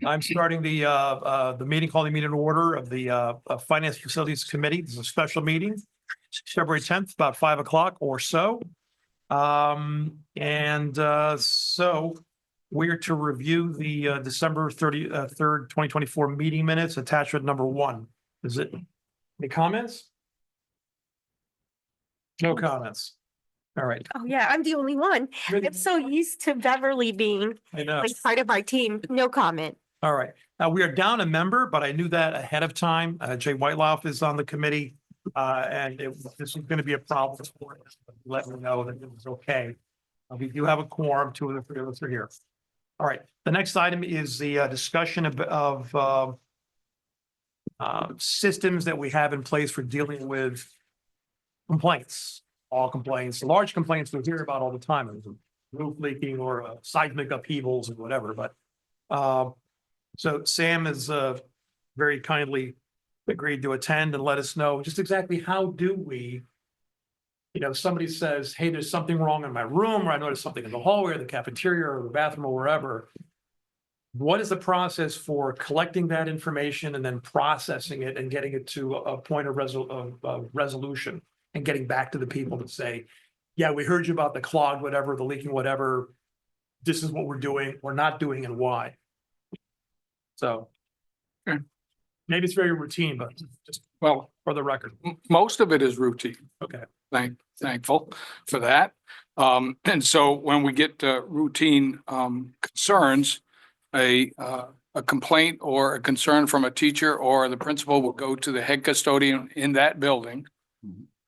I'm starting the meeting, calling the meeting in order of the Finance Facilities Committee. This is a special meeting, February 10th, about 5 o'clock or so. So we're to review the December 3rd, 2024 meeting minutes, attachment number 1. Is it any comments? No comments. All right. Oh, yeah, I'm the only one. I'm so used to Beverly being I know. like part of our team. No comment. All right. Now we are down a member, but I knew that ahead of time. Jay Whiteloff is on the committee. This is going to be a problem for us. Let me know that it was okay. We do have a quorum. 2 of the 3 of us are here. All right. The next item is the discussion of systems that we have in place for dealing with complaints. All complaints, large complaints we hear about all the time, roof leaking or seismic upheavals or whatever. But so Sam has very kindly agreed to attend and let us know just exactly how do we, somebody says, hey, there's something wrong in my room, or I noticed something in the hallway or the cafeteria or the bathroom or wherever. What is the process for collecting that information and then processing it and getting it to a point of resolution and getting back to the people to say, yeah, we heard you about the clog, whatever, the leaking, whatever. This is what we're doing, we're not doing, and why. So maybe it's very routine, but just for the record. Most of it is routine. Okay. Thankful for that. And so when we get routine concerns, a complaint or a concern from a teacher or the principal will go to the head custodian in that building.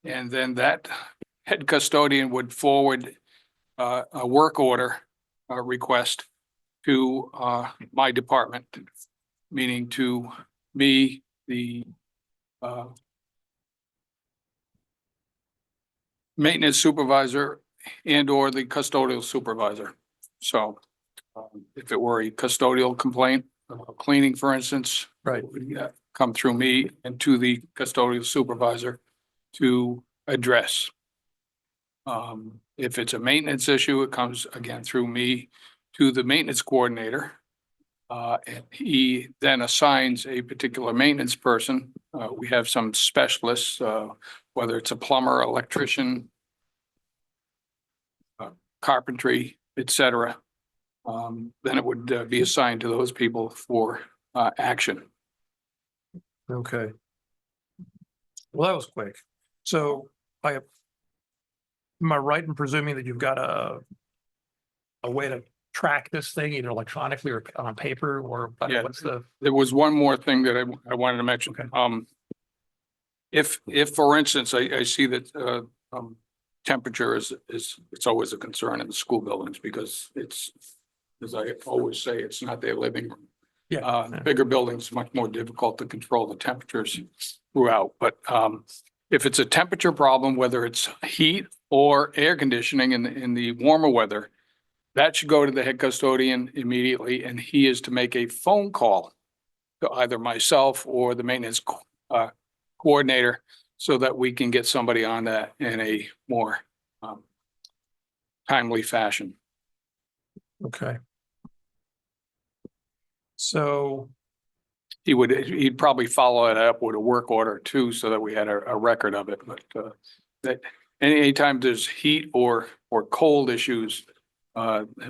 And then that head custodian would forward a work order request to my department, meaning to me, the maintenance supervisor and or the custodial supervisor. So if it were a custodial complaint, cleaning, for instance, Right. it would come through me and to the custodial supervisor to address. If it's a maintenance issue, it comes again through me to the maintenance coordinator. And he then assigns a particular maintenance person. We have some specialists, whether it's a plumber, electrician, carpentry, etc. Then it would be assigned to those people for action. Okay. Well, that was quick. So am I right in presuming that you've got a way to track this thing either electronically or on paper, or Yeah. what's the? There was one more thing that I wanted to mention. Okay. If for instance, I see that temperature is it's always a concern in the school buildings because it's, as I always say, it's not their living room. Yeah. Bigger buildings, much more difficult to control the temperatures throughout. But if it's a temperature problem, whether it's heat or air conditioning in the warmer weather, that should go to the head custodian immediately, and he is to make a phone call to either myself or the maintenance coordinator so that we can get somebody on that in a more timely fashion. Okay. So He'd probably follow it up with a work order too, so that we had a record of it. But that anytime there's heat or cold issues,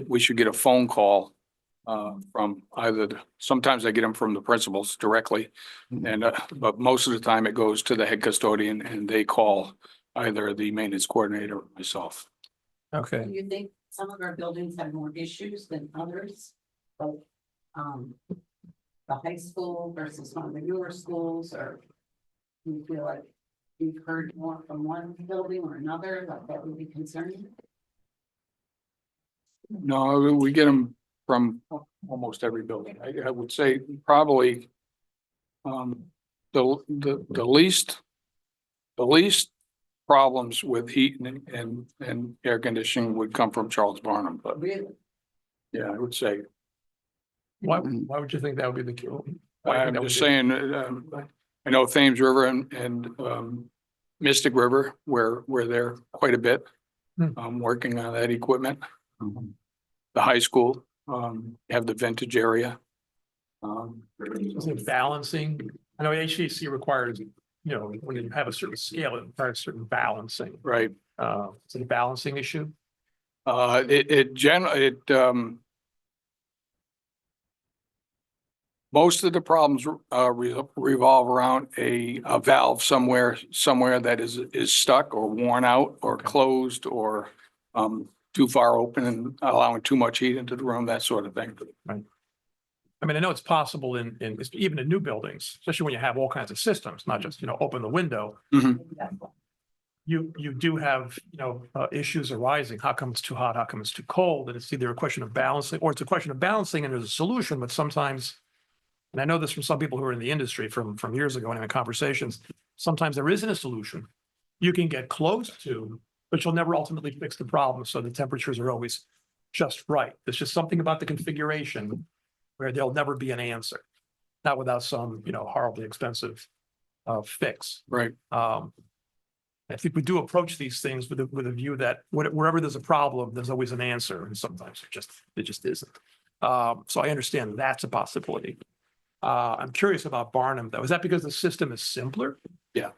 we should get a phone call from either sometimes I get them from the principals directly, and but most of the time it goes to the head custodian and they call either the maintenance coordinator or myself. okay. Do you think some of our buildings have more issues than others? Like, the high school versus one of the newer schools, or do you feel like you've heard more from one building or another, like that would be concerning? No, we get them from almost every building. I would say probably the least problems with heat and air conditioning would come from Charles Barnum, but Really? yeah, I would say. Why would you think that would be the case? I'm just saying, I know Thames River and Mystic River, where they're quite a bit, working on that equipment. The high school, have the vintage area. Is it balancing? I know HVAC requires, when you have a certain scale, it requires certain balancing. Right. Is it a balancing issue? Most of the problems revolve around a valve somewhere that is stuck or worn out or Okay. closed or too far open and allowing too much heat into the room, that sort of thing. I mean, I know it's possible in even in new buildings, especially when you have all kinds of systems, not just, open the window. You do have, issues arising. How come it's too hot? How come it's too cold? And it's either a question of balancing, or it's a question of balancing and there's a solution, but sometimes, and I know this from some people who are in the industry from years ago and in conversations, sometimes there isn't a solution. You can get close to, but you'll never ultimately fix the problem. So the temperatures are always just right. There's just something about the configuration where there'll never be an answer, not without some, horribly expensive fix. Right. I think we do approach these things with a view that wherever there's a problem, there's always an answer, and sometimes it just isn't. So I understand that's a possibility. I'm curious about Barnum, though. Is that because the system is simpler? Yeah.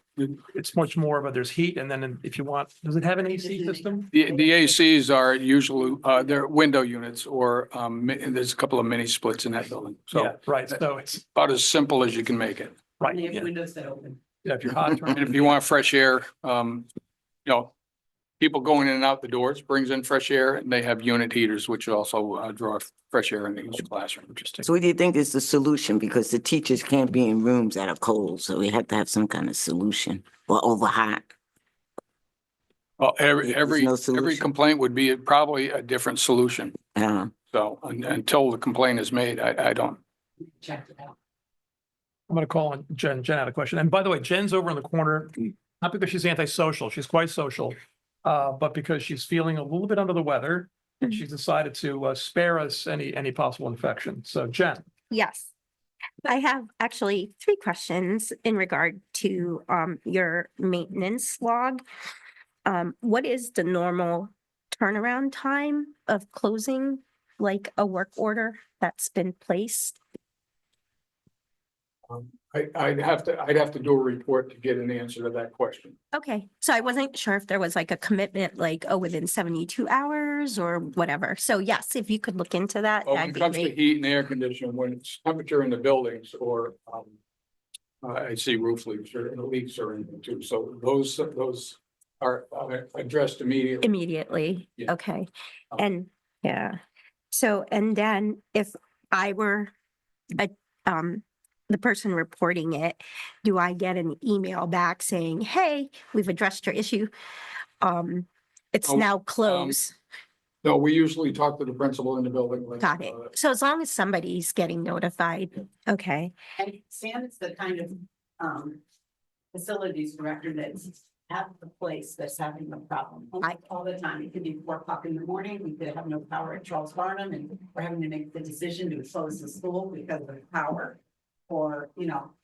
It's much more of there's heat, and then if you want, does it have an AC system? The ACs are usually, they're window units or there's a couple of mini splits in that building. So Yeah, right. So it's about as simple as you can make it. right. They have Yeah. windows that open. Yeah, if you're hot, turn And if you want fresh air, people going in and out the doors brings in fresh air, and they have unit heaters, which also draw fresh air into each classroom. Interesting. So what do you think is the solution? Because the teachers can't be in rooms that are cold, so we have to have some kind of solution or over hot. Well, There's every no solution. complaint would be probably a different solution. So until the complaint is made, I don't. Check it out. I'm going to call on Jen. Jen had a question. And by the way, Jen's over in the corner, not because she's antisocial. She's quite social, but because she's feeling a little bit under the weather. And she's decided to spare us any possible infection. So Jen. Yes. I have actually 3 questions in regard to your maintenance log. What is the normal turnaround time of closing like a work order that's been placed? I'd have to do a report to get an answer to that question. Okay, so I wasn't sure if there was like a commitment, like, within 72 hours or whatever. So yes, if you could look into that, Well, when that'd it be comes to great. heat and air conditioning, when it's temperature in the buildings or I see roof leaks or anything too. So those are addressed immediately. Immediately, Yeah. okay. Um, And, yeah. So, and then if I were the person reporting it, do I get an email back saying, hey, we've addressed your issue? It's Oh, now closed. No, we usually talk to the principal in the building. Got it. So as long as somebody's getting notified, okay. And Sam is the kind of facilities director that's at the place that's having the problem all the time. It could be 4 o'clock in the morning. We could have no power at Charles Barnum, and we're having to make the decision to close the school because of power. Or,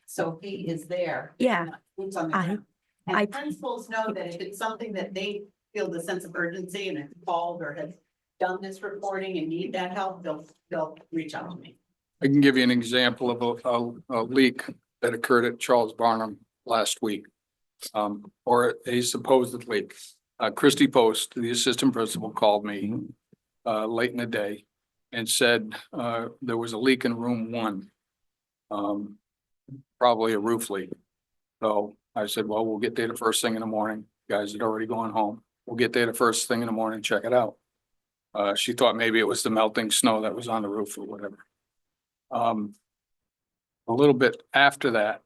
so he is there. Yeah. Boots on the ground. I- And principals know that if it's something that they feel the sense of urgency and have called or have done this reporting and need that help, they'll reach out to me. I can give you an example of a leak that occurred at Charles Barnum last week. Or a supposed leak. Christy Post, the assistant principal, called me late in the day and said there was a leak in room 1. Probably a roof leak. So I said, well, we'll get there the first thing in the morning. Guys had already gone home. We'll get there the first thing in the morning, check it out. She thought maybe it was the melting snow that was on the roof or whatever. A little bit after that,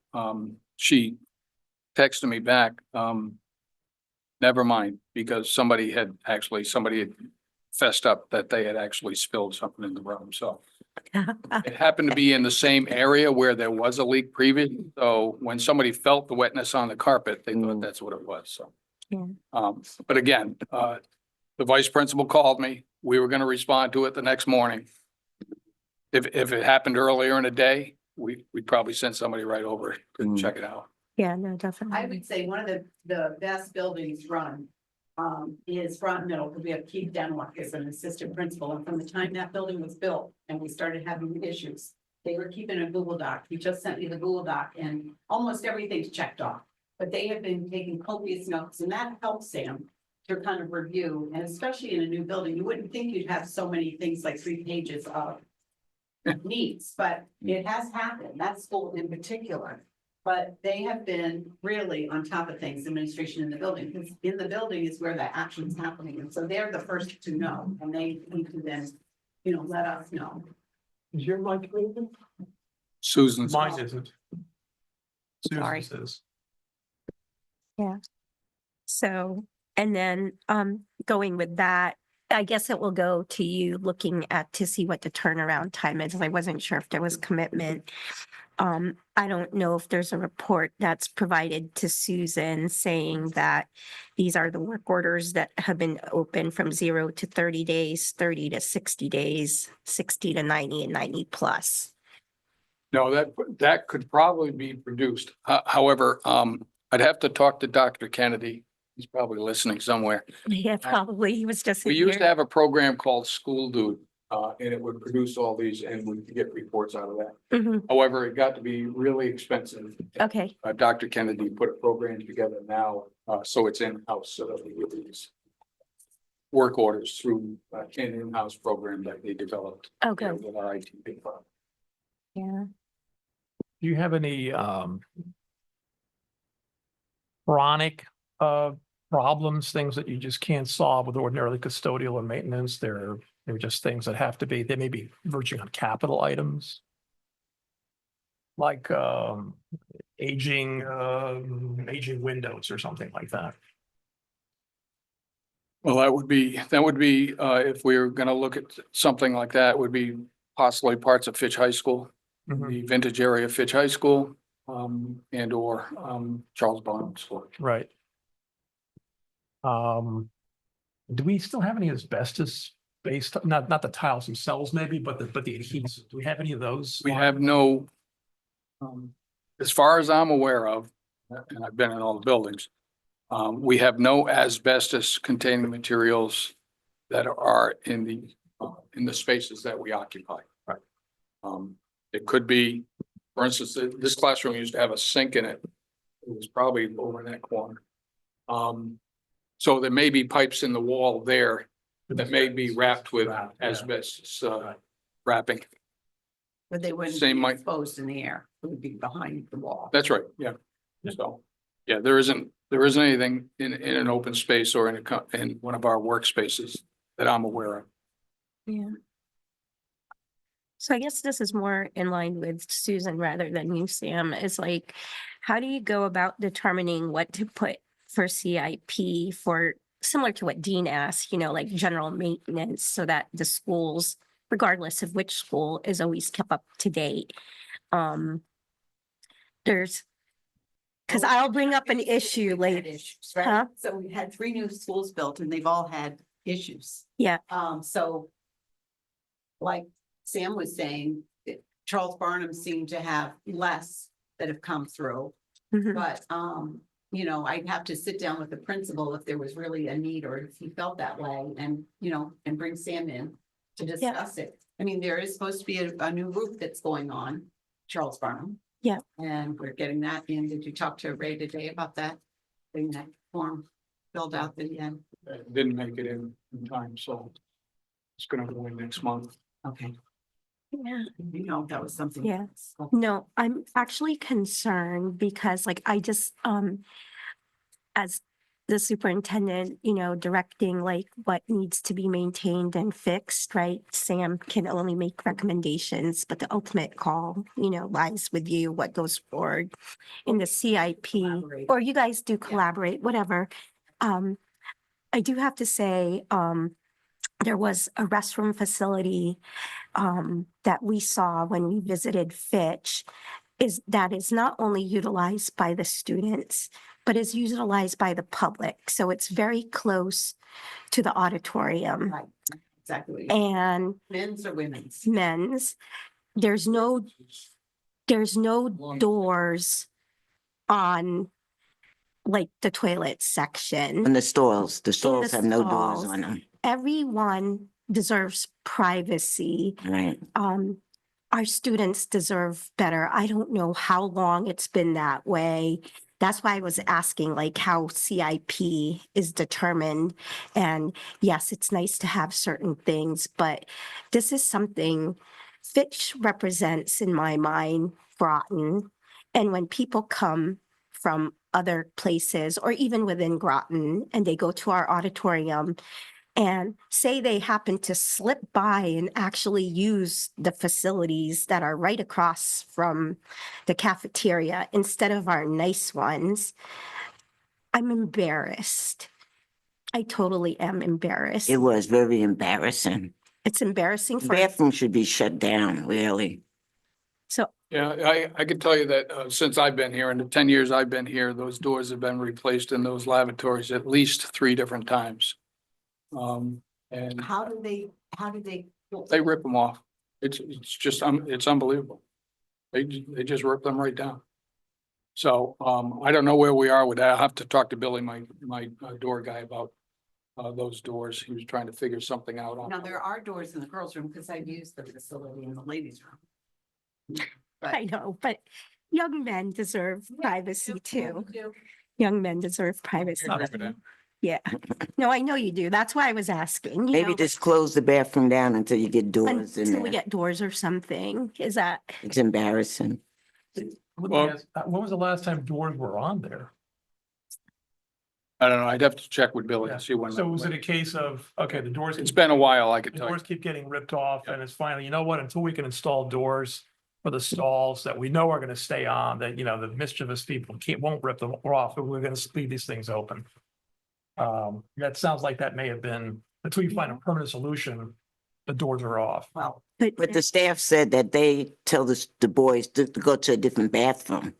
she texted me back, never mind, because somebody had fessed up that they had actually spilled something in the room. So it happened to be in the same area where there was a leak previously. So when somebody felt the wetness on the carpet, they thought that's what it was. So, Yeah. but again, the vice principal called me. We were going to respond to it the next morning. If it happened earlier in the day, we'd probably send somebody right over to check it out. Yeah, no, I definitely. would say one of the best buildings run is Groton Middle, because we have Keith Denmark as an assistant principal, and from the time that building was built and we started having issues, they were keeping a Google Doc. He just sent me the Google Doc and almost everything's checked off. But they have been taking copious notes, and that helps Sam to kind of review, and especially in a new building, you wouldn't think you'd have so many things like 3 pages of needs, but it has happened, that school in particular. But they have been really on top of things, administration in the building, because in the building is where the action's happening, and so they're the first to know, and they need to then, let us know. Is your mic open? Susan's. Mine isn't. Sorry. Susan's is. So, and then, going with that, I guess it will go to you looking at to see what the turnaround time is. I wasn't sure if there was commitment. I don't know if there's a report that's provided to Susan saying that these are the work orders that have been open from 0 to 30 days, 30 to 60 days, 60 to 90 and 90 plus. No, that could probably be produced. However, I'd have to talk to Dr. Kennedy. He's probably listening somewhere. Yeah, probably. He was just. We in used to here. have a program called School Dude, and it would produce all these and we could get reports out of that. Mhm. However, it got to be really expensive. Okay, Dr. Kennedy put a program together now, so it's in-house, so that we get these work orders through an in-house program that they developed. oh, good. With our IT department. Yeah. Do you have any chronic problems, things that you just can't solve with ordinarily custodial or maintenance? They're just things that have to be, they may be verging on capital items. Like aging windows or something like that. Well, that would be, if we were gonna look at something like that, would be possibly parts of Fitch High School, Mhm. the vintage area of Fitch High School, and or Charles Barnum School. Right. Do we still have any asbestos based, not the tiles themselves maybe, but the adhesives? Do we have any of those? We have no, as far as I'm aware of, and I've been in all the buildings, we have no asbestos containing materials that are in the spaces that we occupy. Right. It could be, for instance, this classroom used to have a sink in it. It was probably over in that corner. So there may be pipes in the wall there that may be wrapped with Wrapped, yeah. asbestos Right. wrapping. But they wouldn't Same be mic. exposed in the air, it would be behind the wall. That's right, yeah. So, yeah, there isn't anything in an open space or in one of our workspaces that I'm aware of. Yeah. So I guess this is more in line with Susan rather than you, Sam, is like, how do you go about determining what to put for CIP for, similar to what Dean asked, like general maintenance, so that the schools, regardless of which school, is always kept up to date? Because I'll bring up an issue later. Issues, right? Huh? So we had 3 new schools built and they've all had issues. Yeah. So like Sam was saying, Charles Barnum seemed to have less that have come through. Mhm. But, I'd have to sit down with the principal if there was really a need or if he felt that way and, and bring Sam in to discuss it. I mean, there is supposed to be a new roof that's going on, Charles Barnum. Yeah. And we're getting that in. Did you talk to Ray today about that? Getting that form filled out at the end? It didn't make it in time, so it's gonna go in next month. Okay. Yeah. That was something. Yeah. No, I'm actually concerned because I just, as the superintendent, directing what needs to be maintained and fixed, right? Sam can only make recommendations, but the ultimate call, lies with you, what goes forward in the CIP, Collaborate. or you guys do collaborate, whatever. I do have to say, there was a restroom facility that we saw when we visited Fitch is not only utilized by the students, but is utilized by the public. So it's very close to the auditorium Right, exactly. and Men's or women's? men's. There's no doors on like the toilet section. And the stalls have no doors stalls. on them, Everyone deserves privacy. right? Our students deserve better. I don't know how long it's been that way. That's why I was asking like how CIP is determined. And yes, it's nice to have certain things, but this is something Fitch represents in my mind, Groton. And when people come from other places or even within Groton and they go to our auditorium and say they happen to slip by and actually use the facilities that are right across from the cafeteria instead of our nice ones, I'm embarrassed. I totally am embarrassed. It was very embarrassing. It's embarrassing The for, bathroom should be shut down, really. so Yeah, I can tell you that since I've been here, in the 10 years I've been here, those doors have been replaced in those lavatories at least 3 different times. And How do they? they rip them off. It's just, it's unbelievable. They just rip them right down. So, I don't know where we are with that. I'll have to talk to Billy, my door guy, about those doors. He was trying to figure something out on. Now, there are doors in the girls' room because I've used the facility in the ladies' room. I know, but young men deserve privacy too. too. Young men deserve privacy. I agree with that. Yeah. No, I know you do. That's why I was asking, you Maybe know, just close the bathroom down until you get doors in until we there. get doors or something. Is that, It's embarrassing. Well- When was the last time doors were on there? I don't know. I'd have to check with Billy Yeah. and see when. So was it a case of, okay, the doors? It's been a while, I could The tell you. doors keep getting ripped off and it's finally, you know what, until we can install doors for the stalls that we know are gonna stay on, that, you know, the mischievous people won't rip them off, but we're gonna leave these things open. That sounds like that may have been, until you find a permanent solution, the doors are off. Well, But the staff said that they tell the boys to go to a different bathroom.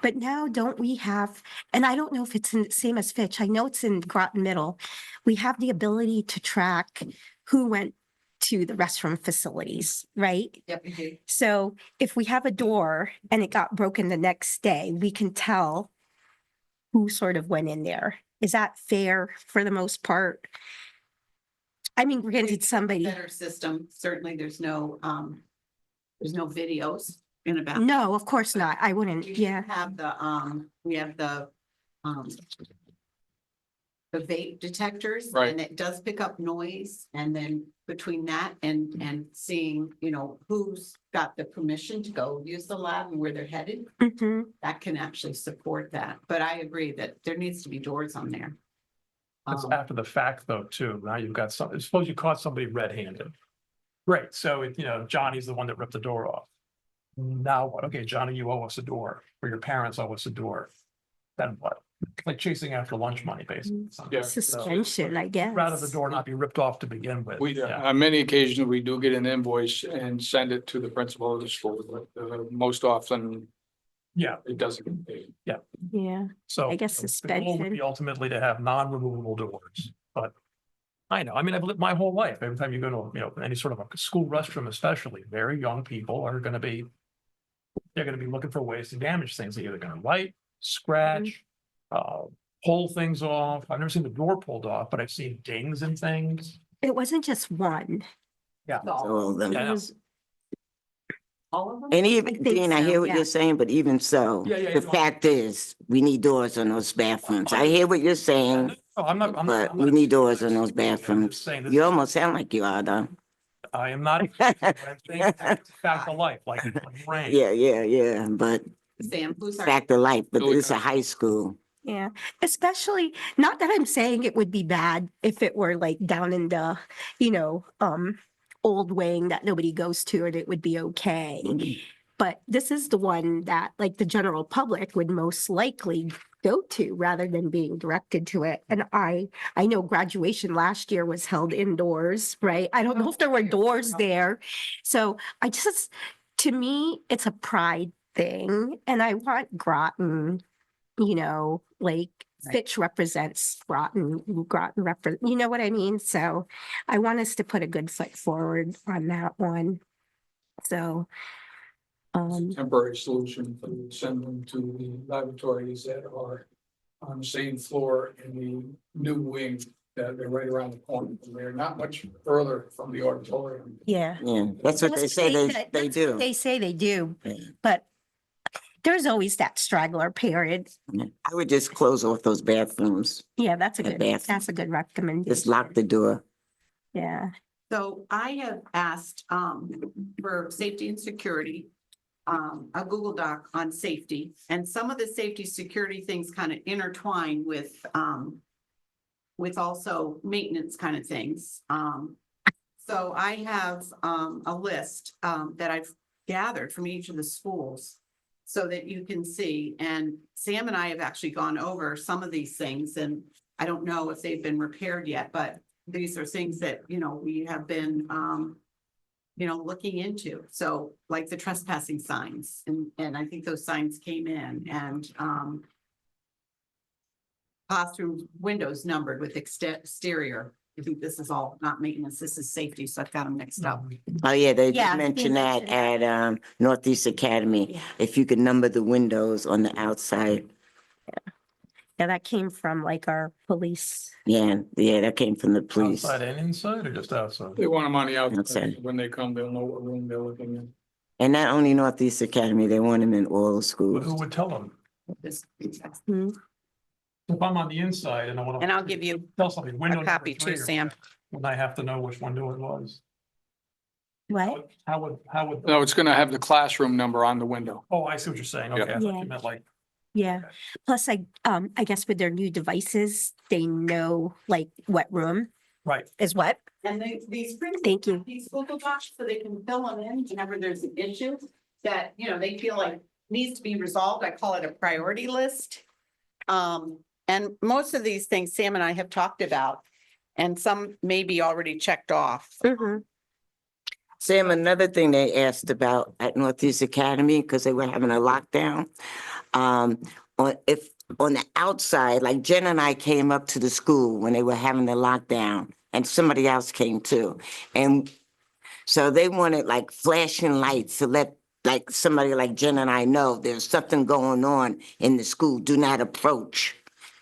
but now don't we have, and I don't know if it's in the same as Fitch, I know it's in Groton Middle. We have the ability to track who went to the restroom facilities, right? yep, you do. So if we have a door and it got broken the next day, we can tell who sort of went in there. Is that fair for the most part? I mean, granted, somebody, Better system. Certainly, there's no videos in a bathroom. no, of course not. I wouldn't, We yeah. have we have the vape detectors. Right. And it does pick up noise, and then between that and seeing, you know, who's got the permission to go use the lab and where they're headed, Mhm. that can actually support that. But I agree that there needs to be doors on there. That's Um, after the fact though, too. Now you've got some, suppose you caught somebody red-handed. Great, so you know, Johnny's the one that ripped the door off. Now what? Okay, Johnny, you owe us a door, or your parents owe us a door. Then what? Like chasing after lunch money, basically. Yeah. Suspension, I guess. Rather the door not be ripped off to begin with. We, Yeah. on many occasions, we do get an invoice and send it to the principal of the school, but most often Yeah, it doesn't get paid. Yeah, so. I guess the goal would suspension. be ultimately to have non-removable doors, but. I know, I mean, I've lived my whole life. Every time you go to, you know, any sort of a school restroom especially, very young people are gonna be. They're gonna be looking for ways to damage things. They're either gonna write, scratch, pull things off. I've never seen the door pulled off, but I've seen dings and things. It wasn't just one. Yeah. All of them. Yeah, It I know. was, All of them? And I even, think Dean, I so, hear what yeah. you're saying, but even so, Yeah, the no. fact is, we need doors on those bathrooms. I hear what you're saying, Oh, I'm not. but we need doors on those I'm bathrooms. just saying this- You almost sound like you are, though. I am not. I'm saying it's a fact of life, like rain. Yeah, but Sam, who's our? fact of life, but Billy it's a high school. yeah, especially, not that I'm saying it would be bad if it were like down in the, you know, old wing that nobody goes to and it would be okay. But this is the one that like the general public would most likely go to rather than being directed to it. And I know graduation last year was held indoors, right? I don't know if there were doors there. So I just, to me, it's a pride thing. And I want Groton, you know, like Right. Fitch represents Groton, you know what I mean? So I want us to put a good foot forward on that one. So Temporary solution, to send them to the laboratories that are on the same floor in the new wing, that they're right around the corner. They're not much further from the auditorium. Yeah. Yeah, that's what they say they That's what do. They say they do, Yeah. but there's always that straggler period. Yeah. I would just close off those bathrooms, Yeah, that's a The good, bathroom. that's a good recommendation. just lock the door. Yeah. So I have asked, for safety and security, a Google Doc on safety, and some of the safety security things kind of intertwine with also maintenance kind of things. So I have, a list, that I've gathered from each of the schools so that you can see, and Sam and I have actually gone over some of these things, and I don't know if they've been repaired yet, but these are things that, we have been, looking into. So like the trespassing signs, and I think those signs came in, and, classroom windows numbered with exterior. I think this is all not maintenance, this is safety, so I've got them mixed up. Oh, yeah, they Yeah, did they mention that mentioned at Northeast Academy. Yeah. If you could number the windows on the outside. Yeah, that came from like our police. Yeah, that came from the police. Outside and inside or just outside? They want them on the outside. Outside. When they come, they'll know what room they're looking in. And not only Northeast Academy, they want them in all the Who schools. would tell them? This- Hmm. If I'm on the inside and I want to. And I'll give you Tell something, window. a copy number 3 too, or Sam. whatever, When I have to know which window it was. What? How would? No, it's gonna have the classroom number on the window. Oh, I see what you're saying. Okay, I thought Yeah. you meant like, Yeah. Plus, I guess with their new devices, they know like what room right. is what. And these print Thank you. these Google Docs, so they can fill them in whenever there's an issue that, they feel like needs to be resolved. I call it a priority list. And most of these things Sam and I have talked about, and some may be already checked off. Mhm. Sam, another thing they asked about at Northeast Academy, because they were having a lockdown. On the outside, like Jen and I came up to the school when they were having the lockdown, and somebody else came too. And so they wanted like flashing lights to let like somebody like Jen and I know there's something going on in the school. Do not approach.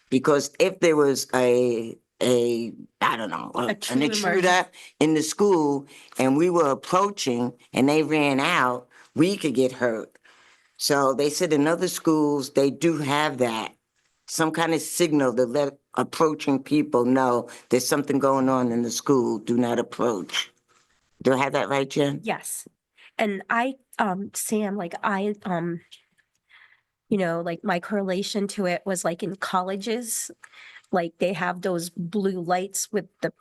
Because if there was I don't know, A an true intruder emergency. in the school and we were approaching and they ran out, we could get hurt. So they said in other schools, they do have that, some kind of signal to let approaching people know there's something going on in the school, do not approach. Do I have that right, Jen? Yes. And Sam, like like my correlation to it was like in colleges, like they have those blue lights with the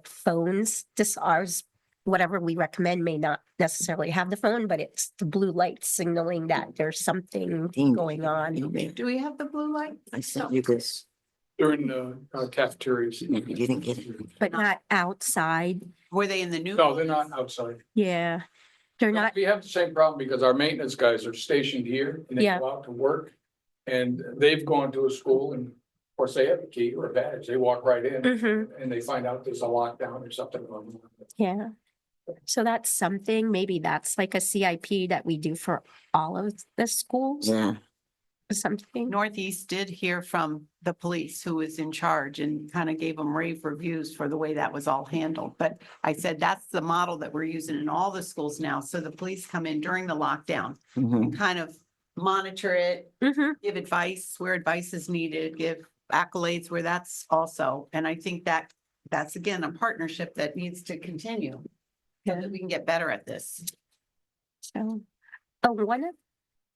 phones. This ours, whatever we recommend may not necessarily have the phone, but it's the blue light signaling that there's something going on. Do we have the blue light? I sent you this. During the cafeterias. You didn't get it. But not outside. Were they in the new? No, they're not outside. Yeah. They're not, We have the same problem because our maintenance guys are stationed here and they Yeah. go out to work. And they've gone to a school and of course they have a key or a badge. They walk right in Mhm. and they find out there's a lockdown or something going on. yeah. So that's something, maybe that's like a CIP that we do for all of the schools, Yeah. or something. Northeast did hear from the police who was in charge and kind of gave them rave reviews for the way that was all handled. But I said, that's the model that we're using in all the schools now. So the police come in during the lockdown Mhm. and kind of monitor it, Mhm. give advice where advice is needed, give accolades where that's also. And I think that's again, a partnership that needs to continue so that we can get better at this. So,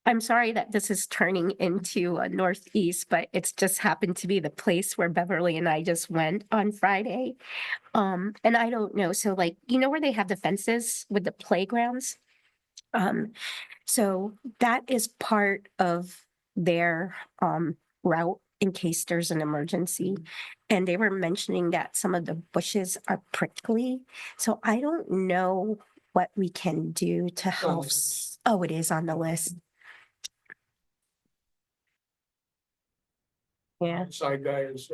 I'm sorry that this is turning into a Northeast, but it's just happened to be the place where Beverly and I just went on Friday. And I don't know, so like, where they have the fences with the playgrounds? So that is part of their route in case there's an emergency. And they were mentioning that some of the bushes are prickly. So I don't know what we can do to help. Oh, it is on the list. Yeah. Outside guy is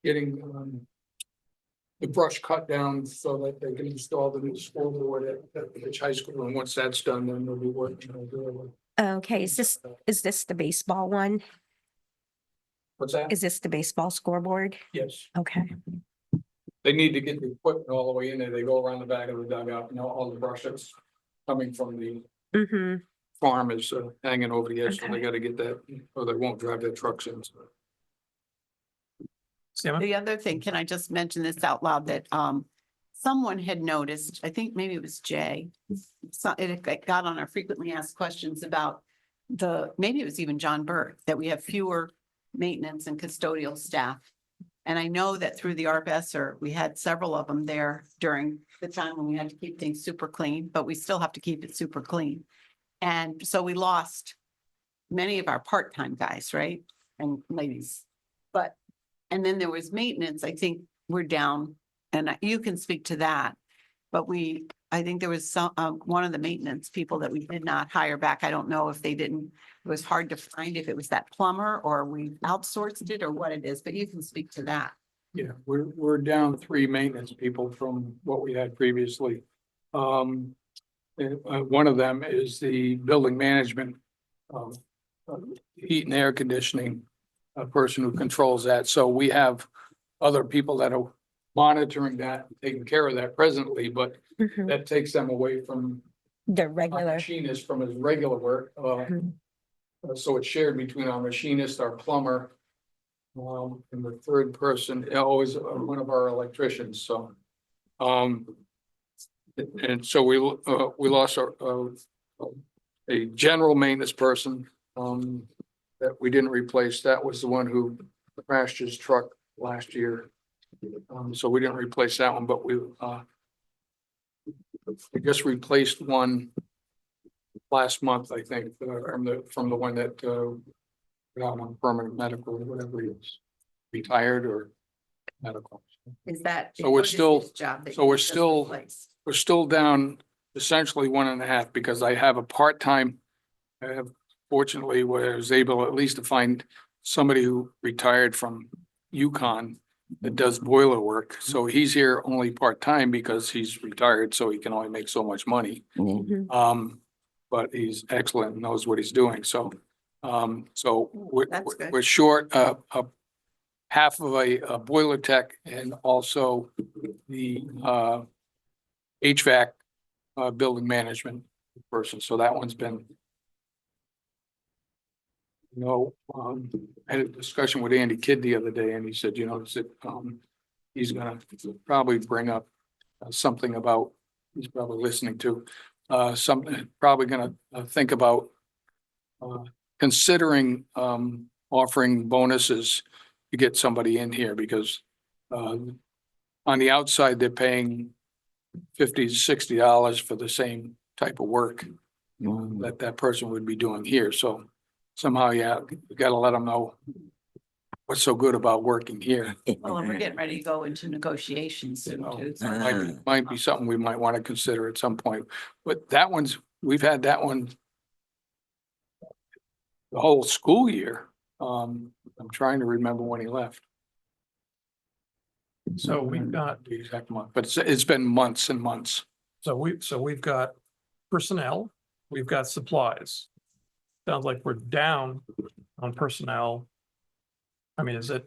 getting the brush cut down so that they can install the new scoreboard at the high school. And once that's done, then they'll be working on doing Okay, is this the baseball one? What's that? Is this the baseball scoreboard? Yes, Okay, they need to get the equipment all the way in there. They go around the back of the dugout, all the brush that's coming from the mm-hmm, farm is hanging over the edge, so they Okay. gotta get that, or they won't drive their trucks in. Sam? The other thing, can I just mention this out loud that someone had noticed, I think maybe it was Jay. So it got on our frequently asked questions about maybe it was even John Burke, that we have fewer maintenance and custodial staff. And I know that through the ARPS, we had several of them there during the time when we had to keep things super clean, but we still have to keep it super clean. And so we lost many of our part-time guys, right? And ladies. And then there was maintenance. I think we're down, and you can speak to that. But I think there was one of the maintenance people that we did not hire back. I don't know if it was hard to find if it was that plumber or we outsourced it or what it is, but you can speak to that. Yeah, we're down 3 maintenance people from what we had previously. One of them is the building management, heat and air conditioning, a person who controls that. So we have other people that are monitoring that, taking care of that presently, but mm-hmm. that takes them away from The our regular, machinist from his regular work. Mhm. So it's shared between our machinist, our plumber, and the third person, always one of our electricians, so. And so we lost a general maintenance person, that we didn't replace. That was the one who crashed his truck last year. So we didn't replace that one, but we just replaced one last month, I think, from the one that got on permanent medical, or whatever he is, retired or medical. Is that? So we're what is still- his job that so you we're just still- replaced? We're still down essentially 1.5 because I have a part-time. I have fortunately where I was able at least to find somebody who retired from Yukon that does boiler work. So he's here only part-time because he's retired, so he can only make so much money. Mhm. But he's excellent and knows what he's doing. So That's good. we're short half of a boiler tech and also the HVAC building management person. So that one's been. I had a discussion with Andy Kidd the other day and he said, he's gonna probably bring up something about, he's probably listening to, something, probably gonna think about considering offering bonuses to get somebody in here because on the outside, they're paying $50 to $60 for the same type of work that person would be doing here. So somehow, you gotta let them know what's so good about working here. Well, and we're getting ready to go into negotiations soon too. So it might be something we might want to consider at some point, but we've had that one the whole school year. I'm trying to remember when he left. So we've got, The exact month, but it's been months and months. so we've got personnel, we've got supplies. Sounds like we're down on personnel. I mean, is it?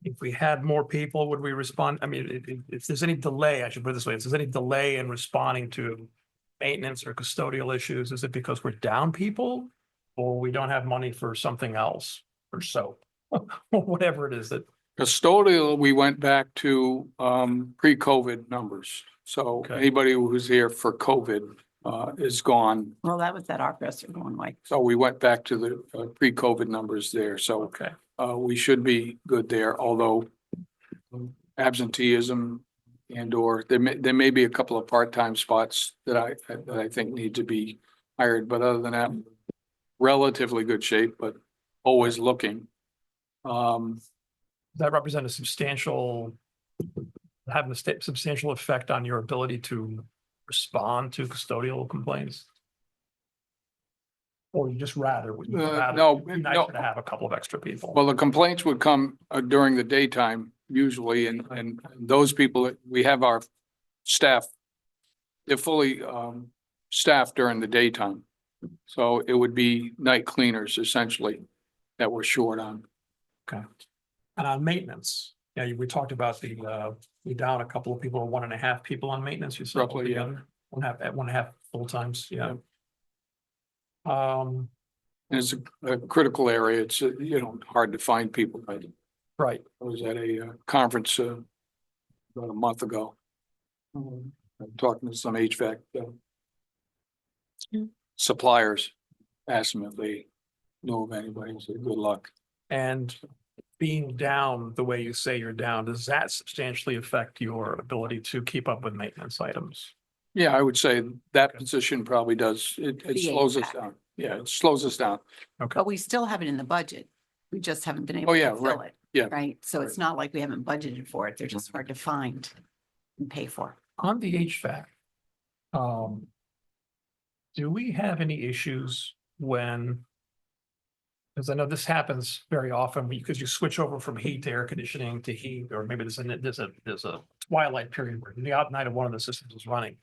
If we had more people, would we respond? I mean, if there's any delay, I should put it this way, if there's any delay in responding to maintenance or custodial issues, is it because we're down people? Or we don't have money for something else or soap, or whatever it is that, Custodial, we went back to pre-COVID numbers. So Okay. anybody who was here for COVID is gone. Well, that was that ARPS going like. So we went back to the pre-COVID numbers there. So okay, we should be good there, although absenteeism and or there may be a couple of part-time spots that I think need to be hired, but other than that, relatively good shape, but always looking. that represent a substantial, having a substantial effect on your ability to respond to custodial complaints? Or you just rather? would you rather- no, it'd be nice no. to have a couple of extra people. Well, the complaints would come during the daytime usually, and those people, we have our staff. They're fully staffed during the daytime. So it would be night cleaners essentially that we're short on. Okay. And on maintenance, yeah, we talked about we down a couple of people, 1.5 people on maintenance, you said Roughly, yeah. altogether? 1.5 full times, yeah. And it's a critical area. It's, hard to find people. I Right, was at a conference about a month ago. I'm talking to some HVAC suppliers, asked them if they know of anybody, so good luck. and being down the way you say you're down, does that substantially affect your ability to keep up with maintenance items? Yeah, I would say that Okay. position probably does. It The slows us HVAC. down. Yeah, it slows us down. But we still have it in the budget. We just haven't been able Oh, yeah, to fill it. Yeah. Right? So it's not like we haven't budgeted for it. They're just hard to find and pay for. On the HVAC, do we have any issues when? Because I know this happens very often because you switch over from heat to air conditioning to heat, or maybe there's a twilight period where the night of one of the systems is running.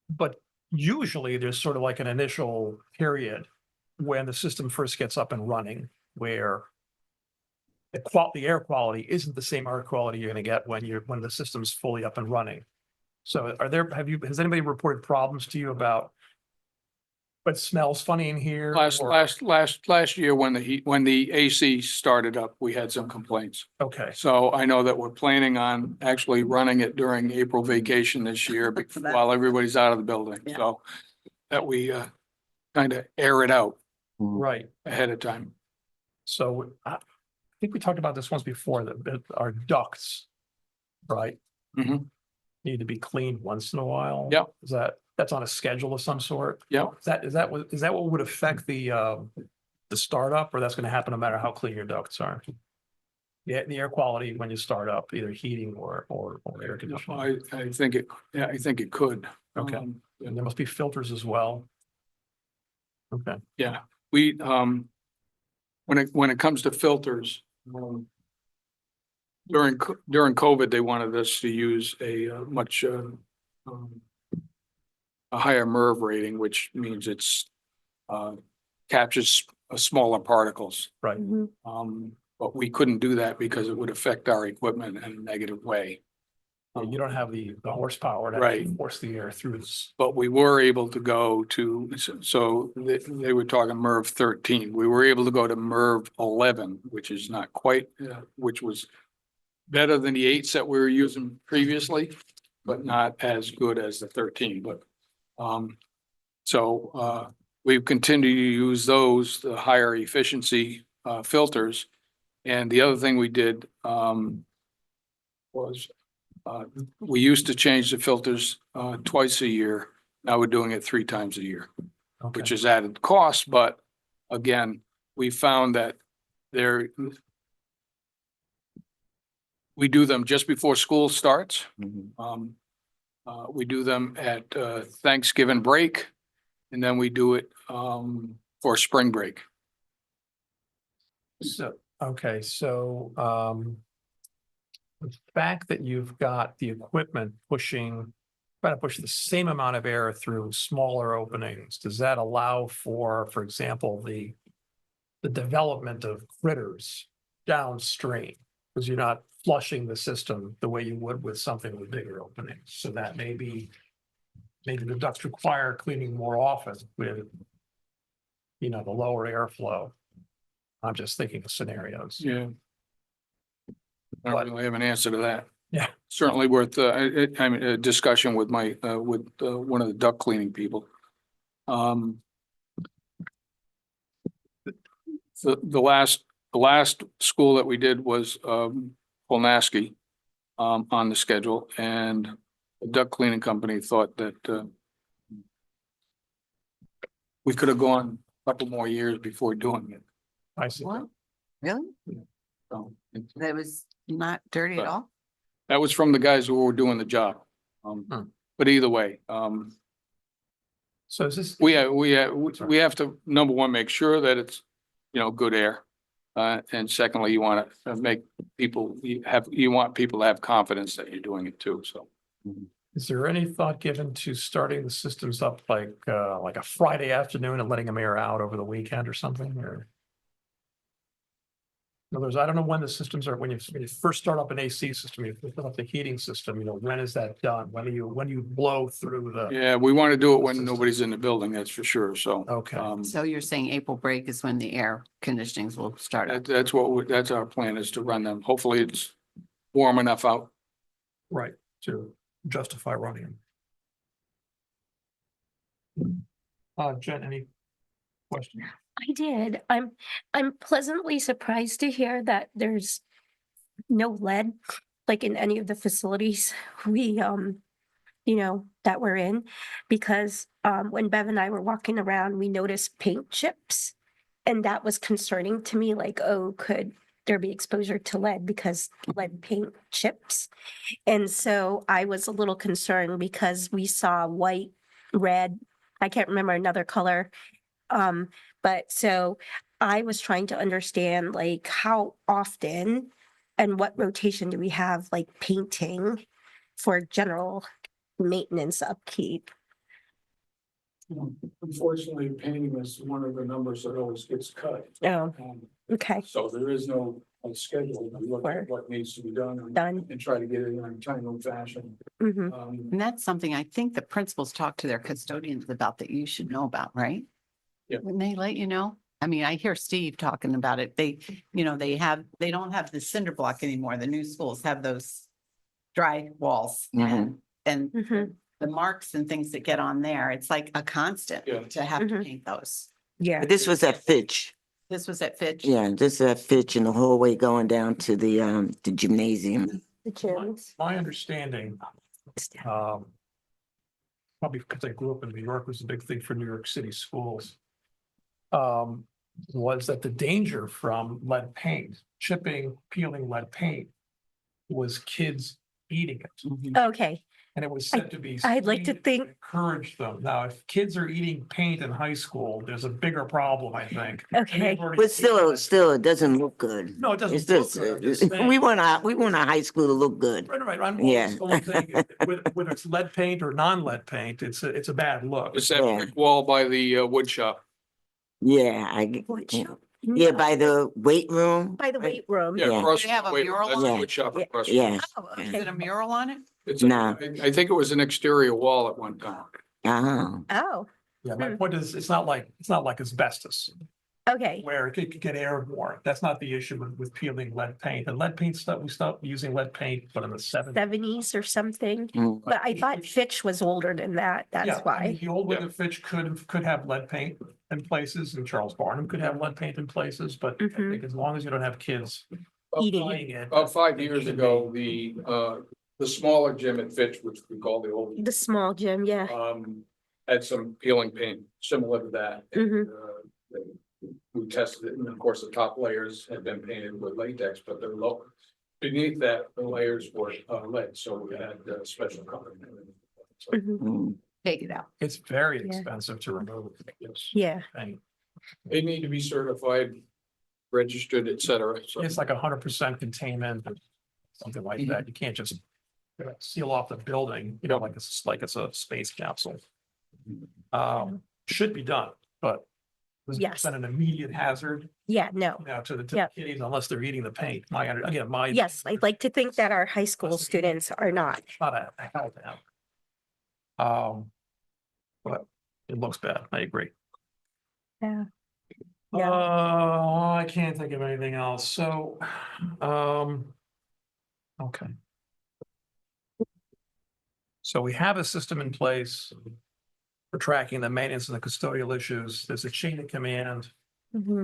But usually there's sort of like an initial period when the system first gets up and running, where the air quality isn't the same air quality you're gonna get when the system's fully up and running. So has anybody reported problems to you about but smells funny in here? Last year when the AC started up, we had some complaints. Okay, So I know that we're planning on actually running it during April vacation this year That- while everybody's out of the building. Yeah. So that we kind of air it out right. ahead of time. So I think we talked about this once before, that our ducts, right? Mhm. Need to be cleaned once in a while. Yep. That's on a schedule of some sort? Yep. Is that what would affect the startup, or that's gonna happen no matter how clean your ducts are? Yeah, the air quality when you start up, either heating or air conditioning. I think it could. Okay. And there must be filters as well. Okay, Yeah, we, when it comes to filters, during COVID, they wanted us to use a much, a higher MERV rating, which means it's, captures smaller particles. right. But we couldn't do that because it would affect our equipment in a negative way. You don't have the horsepower to Right. actually force the air through this. But we were able to go to, so they were talking MERV 13. We were able to go to MERV 11, which is not quite, which was better than the 8s that we were using previously, but not as good as the 13. But we've continued to use those, the higher efficiency filters. And the other thing we did was we used to change the filters twice a year. Now we're doing it 3 times a year, Okay. which is added cost, but again, we found that we do them just before school starts. We do them at Thanksgiving break, and then we do it for spring break. So, okay, so, the fact that you've got the equipment trying to push the same amount of air through smaller openings, does that allow for example, the development of critters downstream? Because you're not flushing the system the way you would with something with bigger openings, so that maybe the ducts require cleaning more often with, the lower airflow. I'm just thinking of scenarios. Yeah. I But- don't really have an answer to that. Yeah. Certainly worth, a discussion with one of the duct cleaning people. The last school that we did was, Polnaski, on the schedule, and the duct cleaning company thought that, we could have gone a couple more years before doing it. I see. What? Really? So That was not dirty at But- all? that was from the guys who were doing the job. Hmm. But either way, So is this? We have to, number one, make sure that it's, good air. And secondly, you want to make people, you want people to have confidence that you're doing it too, so. Is there any thought given to starting the systems up like a Friday afternoon and letting them air out over the weekend or something, or? In other words, I don't know when the systems are, when you first start up an AC system, you put up the heating system, when is that done? When do you blow through the? Yeah, we want to do it when nobody's in the building, that's for sure, so. Okay. So you're saying April break is when the air conditionings will start up? That's our plan, is to run them. Hopefully it's warm enough out. Right, to justify running them. Jen, any questions? I did. I'm pleasantly surprised to hear that there's no lead, like in any of the facilities we, that we're in. Because, when Bev and I were walking around, we noticed paint chips. And that was concerning to me, like, oh, could there be exposure to lead because lead paint chips? And so I was a little concerned because we saw white, red, I can't remember another color. But so I was trying to understand like how often and what rotation do we have like painting for general maintenance upkeep? Unfortunately, painting is one of the numbers that always gets cut. Oh, okay, So there is no schedule. We look Sure. at what needs to be done done. and try to get it in a timely fashion. Hmm. And that's something I think the principals talk to their custodians about that you should know about, right? Yeah. When they let you know? I mean, I hear Steve talking about it. They don't have the cinder block anymore. The new schools have those dry walls and Hmm. the marks and things that get on there. It's like a constant Yeah. to have to Mhm. paint those. Yeah. But this was at Fitch. This was at Fitch. Yeah, this is at Fitch in the hallway going down to the gymnasium. The gyms. My understanding, probably because I grew up in New York, was a big thing for New York City schools. Was that the danger from lead paint, chipping, peeling lead paint, was kids eating it. Okay, And it was said to be. I'd like to sweet, think- Encourage them. Now, if kids are eating paint in high school, there's a bigger problem, I think. okay. They've already But eaten it. still, it doesn't look good. No, it doesn't It's look just, good. I'm just saying. we want our high school to look good. Right. I'm Yeah. only saying, whether it's lead paint or non-lead paint, it's a bad look. It's that Yeah. brick wall by the wood shop. Yeah, yeah, by the weight room. By the weight room. Yeah, Yeah. across. Do they have a wait, mural that's on the it? wood shop Yeah. across. Yeah. Oh, Is okay. it a mural on it? It's Hmm. I think it was an exterior wall at one time. Uh-huh. Oh, Yeah, my point is, it's not like asbestos, okay. where it could get airborne. That's not the issue with peeling lead paint. And lead paint stuff, we stopped using lead paint, but in the '70s. 70s or something. Mm. But I thought Fitch was older than that. That's Yeah, I mean, why. the old Wigan Fitch could have lead paint in places, and Charles Barnum could have lead paint in places, but I Mhm. think as long as you don't have kids Eating it. buying it. About 5 years Should ago, the smaller gym at Fitch, which we call the old, The small gym, yeah. had some peeling paint similar to that. And, Mhm. we tested it, and of course, the top layers had been painted with latex, but they're low. Beneath that, the layers were lead, so we had special covering. So Mhm. Mm. Take it out. It's very Yeah. expensive to remove. Yes. Yeah. Paint. they need to be certified, registered, et cetera. So It's like 100% containment or something like that. You can't just seal off the building, like it's a space capsule. Should be done, but it's Yes. not an immediate hazard, Yeah, no. to the Yeah. kiddies unless they're eating the paint. My. Yes, I'd like to think that our high school students are not. Not a hell to have. But it looks bad. I agree. Yeah. Yeah. I can't think of anything else. So, okay. So we have a system in place for tracking the maintenance and the custodial issues. There's a chain of command. Mhm.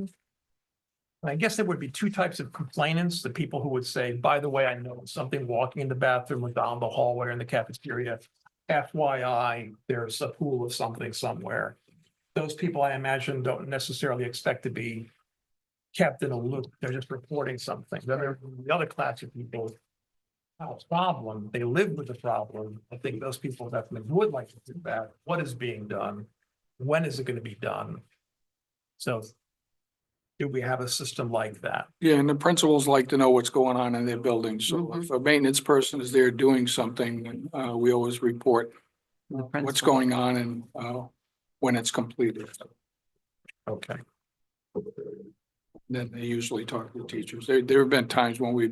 And I guess there would be two types of complainants, the people who would say, by the way, I noticed something walking in the bathroom or down the hallway or in the cafeteria. FYI, there's a pool of something somewhere. Those people, I imagine, don't necessarily expect to be kept in a loop. They're just reporting something. Then there's the other class of people, have a problem, they live with the problem. I think those people definitely would like to do that. What is being done? when is it gonna be done? So do we have a system like that? Yeah, and the principals like to know what's going on in their building. So if a maintenance person is there doing something, we always report The what's principal. going on and, when it's completed. Okay, Then they usually talk to the teachers. There have been times when we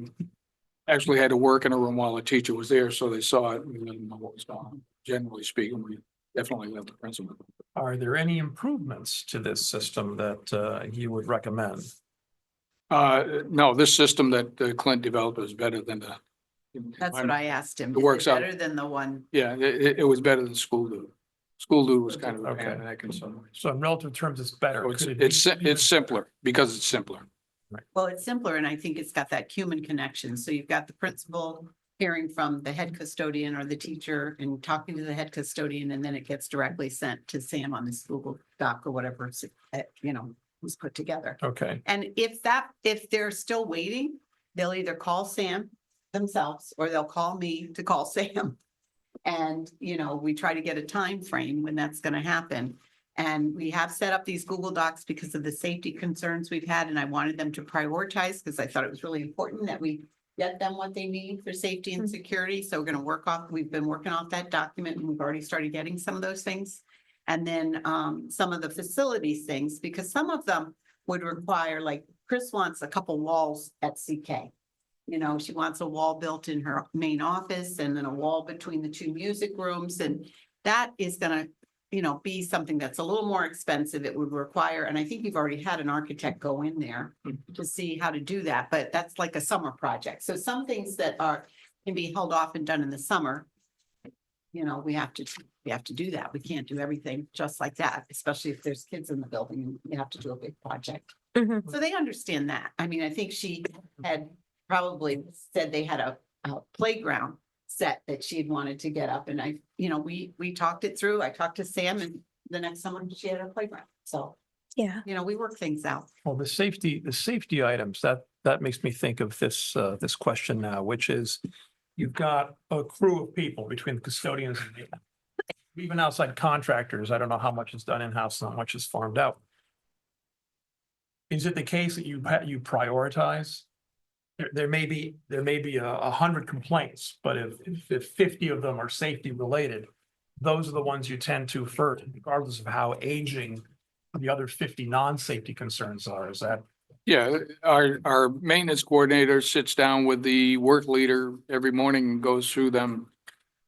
actually had to work in a room while the teacher was there, so they saw it and didn't know what was going on. Generally speaking, we definitely let the principal. are there any improvements to this system that you would recommend? No, this system that Clint developed is better than the. That's what I asked him. It Is works out. better than the one. Yeah, it was better than School Do. School Do was kind of a pain in Okay. the neck in some ways. So in relative terms, it's better. So Could it It's, be it's even- simpler because it's simpler. Well, it's simpler and I think it's got that human connection. So you've got the principal hearing from the head custodian or the teacher and talking to the head custodian, and then it gets directly sent to Sam on this Google Doc or whatever, was put together. Okay, And if they're still waiting, they'll either call Sam themselves or they'll call me to call Sam. And, we try to get a time frame when that's gonna happen. And we have set up these Google Docs because of the safety concerns we've had, and I wanted them to prioritize because I thought it was really important that we get them what they need for safety and security. So we've been working off that document and we've already started getting some of those things. And then some of the facilities things, because some of them would require, like Chris wants a couple walls at CK. She wants a wall built in her main office and then a wall between the two music rooms. And that is gonna, be something that's a little more expensive. It would require, and I think you've already had an architect go in there to see how to do that, but that's like a summer project. So some things that can be held off and done in the summer. We have to do that. We can't do everything just like that, especially if there's kids in the building and you have to do a big project. Mhm. So they understand that. I mean, I think she had probably said they had a playground set that she'd wanted to get up, and we talked it through. I talked to Sam, and the next summer she had a playground. So, Yeah. we work things out. well, the safety items, that makes me think of this question now, which is you've got a crew of people between the custodians and even outside contractors. I don't know how much is done in-house and how much is farmed out. Is it the case that you prioritize? There may be 100 complaints, but if 50 of them are safety related, those are the ones you tend to first, regardless of how aging the other 50 non-safety concerns are. Is that? Yeah, our maintenance coordinator sits down with the work leader every morning and goes through them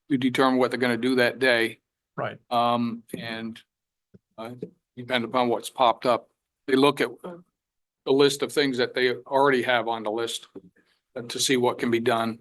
to determine what they're gonna do that day. Right. And depending upon what's popped up, they look at the list of things that they already have on the list to see what can be done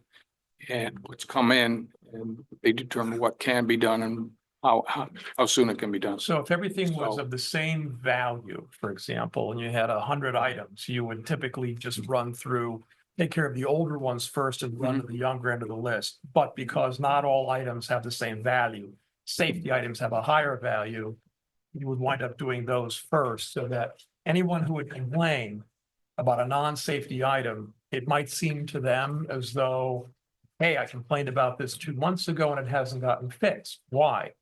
and what's come in, and they determine what can be done and how soon it can be done. So if everything was So- of the same value, for example, and you had 100 items, you would typically just run through, take care of the older ones first and run to the younger end of the list. But because not all items have the same value, safety items have a higher value, you would wind up doing those first so that anyone who would complain about a non-safety item, it might seem to them as though, hey, I complained about this 2 months ago and it hasn't gotten fixed. Why?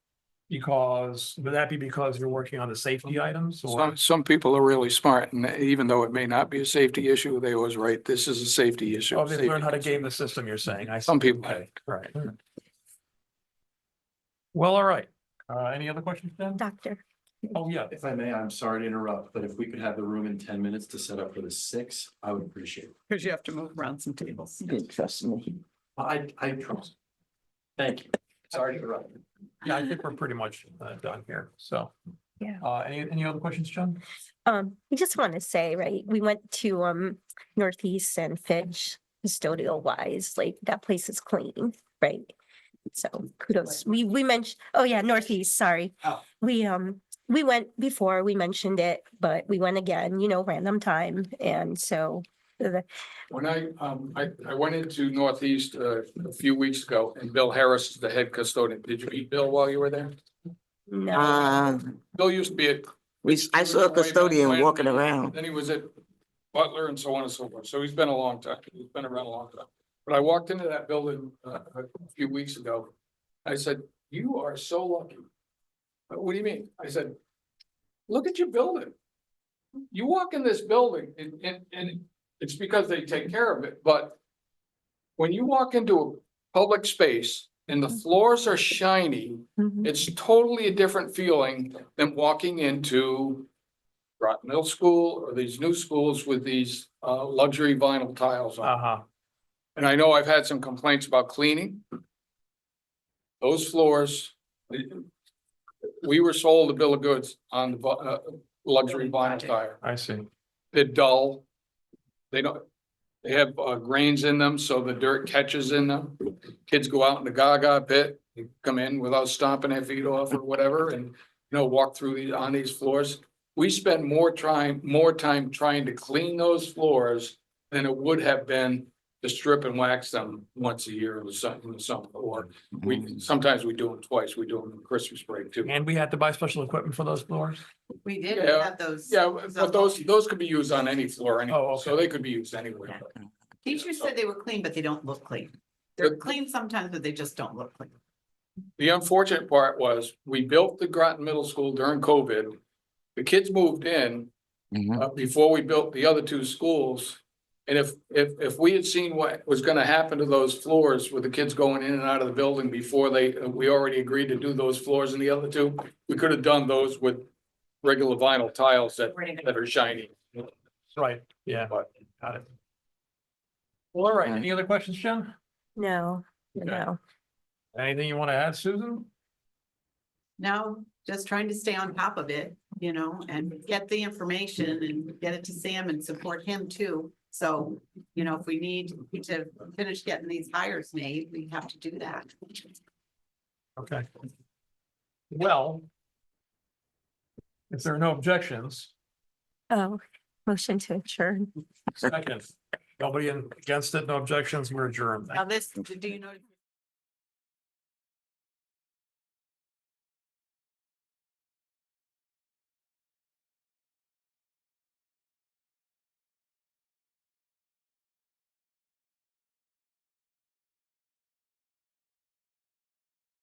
Would that be because you're working on the safety items or? Some people are really smart, and even though it may not be a safety issue, they always write, this is a safety issue. Oh, they've learned how to Safety game the system, you're saying. I see. Some people have. Okay, right. Well, all right. Any other questions, Ben? Doctor. Oh, yeah. If I may, I'm sorry to interrupt, but if we could have the room in 10 minutes to set up for the 6, I would appreciate it. Because you have to move around some tables. You didn't trust me. I trust. Thank you. Sorry to interrupt. Yeah, I think we're pretty much done here. So. Yeah. Any other questions, John? I just want to say, right, we went to Northeast and Fitch custodial wise, like that place is clean, right? So kudos. We mentioned, oh yeah, Northeast, sorry. Oh. We went before, we mentioned it, but we went again, random time. And so When I went into Northeast a few weeks ago, and Bill Harris is the head custodian. Did you meet Bill while you were there? no, Bill used to be at. I saw a custodian walking around. Then he was at Butler and so on and so forth. So he's been a long time. He's been around a long time. But I walked into that building a few weeks ago. I said, you are so lucky. What do you mean? I said, look at your building. You walk in this building and it's because they take care of it, but when you walk into a public space and the floors are shiny, Mhm. it's totally a different feeling than walking into Groton Middle School or these new schools with these luxury vinyl tiles on. Uh-huh. And I know I've had some complaints about cleaning. Those floors, we were sold a bill of goods on the luxury vinyl tire. I see. They're dull. They don't, they have grains in them, so the dirt catches in them. Kids go out in the gaga pit, they come in without stomping their feet off or whatever, and, you know, walk through these, on these floors. We spend more time trying to clean those floors than it would have been to strip and wax them once a year in the summer, or sometimes we do them twice. We do them in Christmas break too. And we had to buy special equipment for those floors? We did Yeah, have those. Yeah, but those could be used on any floor Oh, anyway, okay. so they could be used anywhere. Teachers said they were clean, but they don't look clean. They're clean sometimes, but they just don't look clean. The unfortunate part was, we built the Groton Middle School during COVID. The kids moved in before we built the other two schools. And if we had seen what was gonna happen to those floors with the kids going in and out of the building before we already agreed to do those floors in the other two, we could have done those with regular vinyl tiles that are shiny. Right, yeah, But got it. Well, all right, any other questions, Jen? No, Okay. no. Anything you want to add, Susan? No, just trying to stay on top of it, you know, and get the information and get it to Sam and support him too. So, you know, if we need to finish getting these hires made, we have to do that. Okay. Well, if there are no objections, Oh, motion to adjourn. second, nobody against it, no objections, we're adjourned. Now this, do you know?